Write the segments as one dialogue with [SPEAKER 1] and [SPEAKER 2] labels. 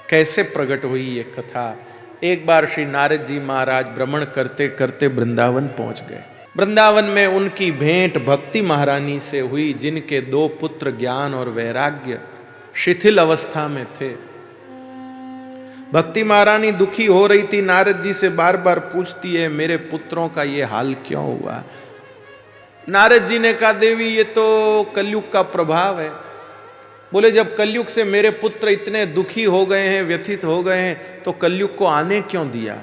[SPEAKER 1] कैसे प्रकट हुई ये कथा। एक बार श्री नारद जी महाराज भ्रमण करते करते वृंदावन पहुंच गए। वृंदावन में उनकी भेंट भक्ति महारानी से हुई, जिनके 2 पुत्र ज्ञान और वैराग्य शिथिल अवस्था में थे। भक्ति महारानी दुखी हो रही थी, नारद जी से बार बार पूछती है मेरे पुत्रों का ये हाल क्यों हुआ। नारद जी ने कहा देवी ये तो कलयुग का प्रभाव है। बोले जब कलयुग से मेरे पुत्र इतने दुखी हो गए हैं, व्यथित हो गए हैं, तो कलयुग को आने क्यों दिया।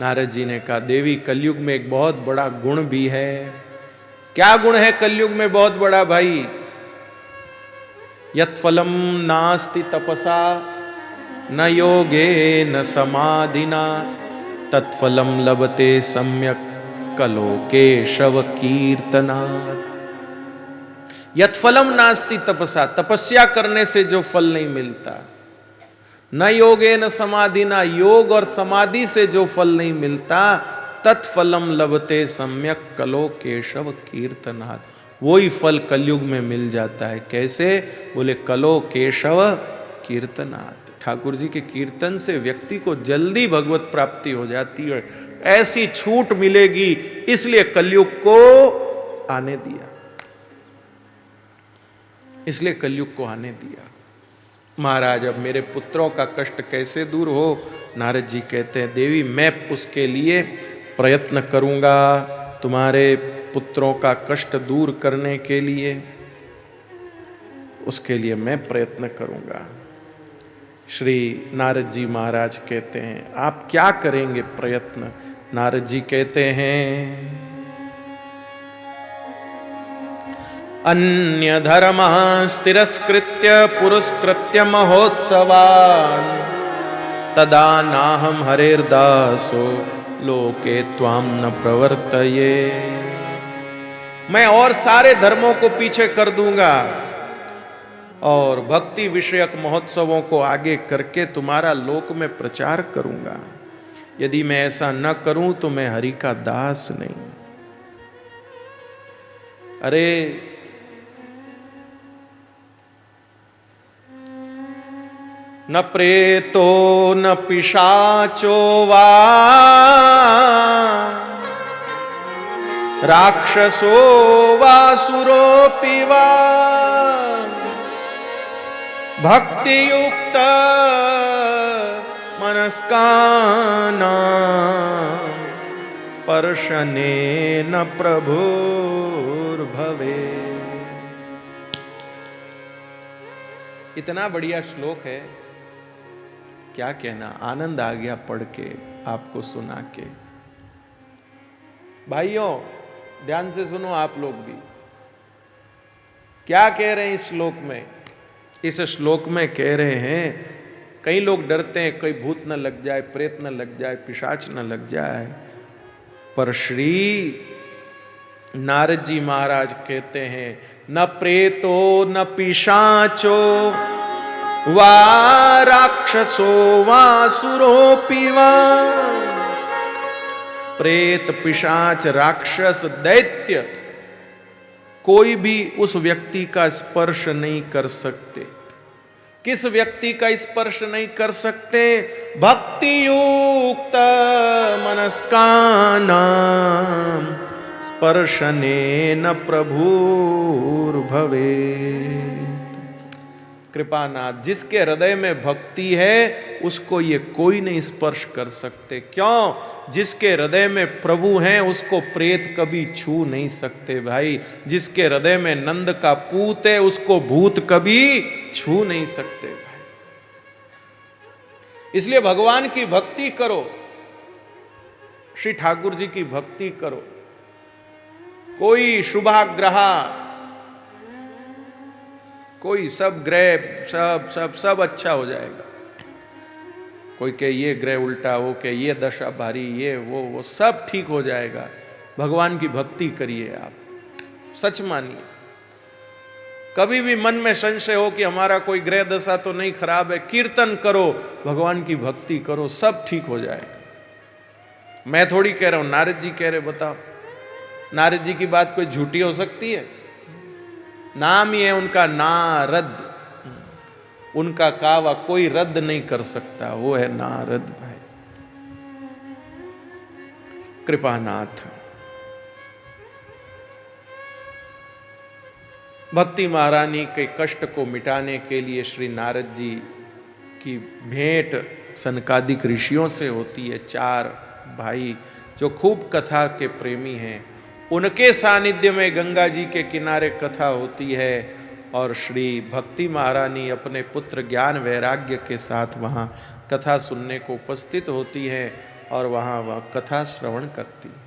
[SPEAKER 1] नारद जी ने कहा देवी कलयुग में एक बहुत बड़ा गुण भी है। क्या गुण है कलयुग में बहुत बड़ा भाई। यत् फलम नास्ति तपसा न योगे न समाधिना तत्फलम लभते सम्यक कलो केशव कीर्तनात्। यत्फलम नास्ति तपसा, तपस्या करने से जो फल नहीं मिलता, न योगे न समाधि, ना योग और समाधि से जो फल नहीं मिलता, तत्फलम लभते सम्यक कलो केशव कीर्तनात्। वही फल कलयुग में मिल जाता है। कैसे। बोले कलो केशव कीर्तनात्। ठाकुर जी के कीर्तन से व्यक्ति को जल्दी भगवत प्राप्ति हो जाती है, ऐसी छूट मिलेगी, इसलिए कलयुग को आने दिया, इसलिए कलयुग को आने दिया। महाराज अब मेरे पुत्रों का कष्ट कैसे दूर हो। नारद जी कहते हैं देवी मैं उसके लिए प्रयत्न करूंगा, तुम्हारे पुत्रों का कष्ट दूर करने के लिए, उसके लिए मैं प्रयत्न करूंगा। श्री नारद जी महाराज कहते हैं आप क्या करेंगे प्रयत्न। नारद जी कहते हैं अन्य धर्मान् तिरस्कृत्य पुरस्कृत्य महोत्सवान् तदा नाहं हरेर्दासो लोके त्वां न प्रवर्तये। मैं और सारे धर्मों को पीछे कर दूंगा और भक्ति विषयक महोत्सवों को आगे करके तुम्हारा लोक में प्रचार करूंगा। यदि मैं ऐसा न करूं तो मैं हरि का दास नहीं। अरे न प्रेतो न पिशाचो वा राक्षसो वासुरोऽपि वा भक्तियुक्त मनस्कानां स्पर्शनेन प्रभुर्भवे। इतना बढ़िया श्लोक है, क्या कहना। आनंद आ गया पढ़ के, आपको सुना के। भाइयों ध्यान से सुनो आप लोग भी, क्या कह रहे हैं इस श्लोक में। इस श्लोक में कह रहे हैं कई लोग डरते हैं कोई भूत न लग जाए, प्रेत न लग जाए, पिशाच न लग जाए, पर श्री नारद जी महाराज कहते हैं न प्रेतो न पिशाचो वा राक्षसो वासुरोऽपि वा। प्रेत पिशाच राक्षस दैत्य कोई भी उस व्यक्ति का स्पर्श नहीं कर सकते। किस व्यक्ति का स्पर्श नहीं कर सकते। भक्ति युक्त मनस्कानां स्पर्शनेन प्रभुर्भवे। कृपानाथ जिसके हृदय में भक्ति है उसको ये कोई नहीं स्पर्श कर सकते। क्यों। जिसके हृदय में प्रभु हैं उसको प्रेत कभी छू नहीं सकते भाई। जिसके हृदय में नंद का पूत है उसको भूत कभी छू नहीं सकते भाई। इसलिए भगवान की भक्ति करो, श्री ठाकुर जी की भक्ति करो। कोई शुभाग्रह, कोई सब ग्रह सब अच्छा हो जाएगा। कोई कहे ये ग्रह उल्टा, वो कहे ये दशा भारी, ये वो सब ठीक हो जाएगा। भगवान की भक्ति करिए आप, सच मानिए। कभी भी मन में संशय हो कि हमारा कोई ग्रह दशा तो नहीं खराब है, कीर्तन करो, भगवान की भक्ति करो, सब ठीक हो जाएगा। मैं थोड़ी कह रहा हूं, नारद जी कह रहे। बताओ नारद जी की बात कोई झूठी हो सकती है। नाम ही है उनका नारद। उनका कावा कोई रद्द नहीं कर सकता, वो है नारद भाई। कृपानाथ भक्ति महारानी के कष्ट को मिटाने के लिए श्री नारद जी की भेंट सनकादिक ऋषियों से होती है। 4 भाई जो खूब कथा के प्रेमी हैं, उनके सानिध्य में गंगा जी के किनारे कथा होती है और श्री भक्ति महारानी अपने पुत्र ज्ञान वैराग्य के साथ वहाँ कथा सुनने को उपस्थित होती हैं और वहाँ वह कथा श्रवण करती है।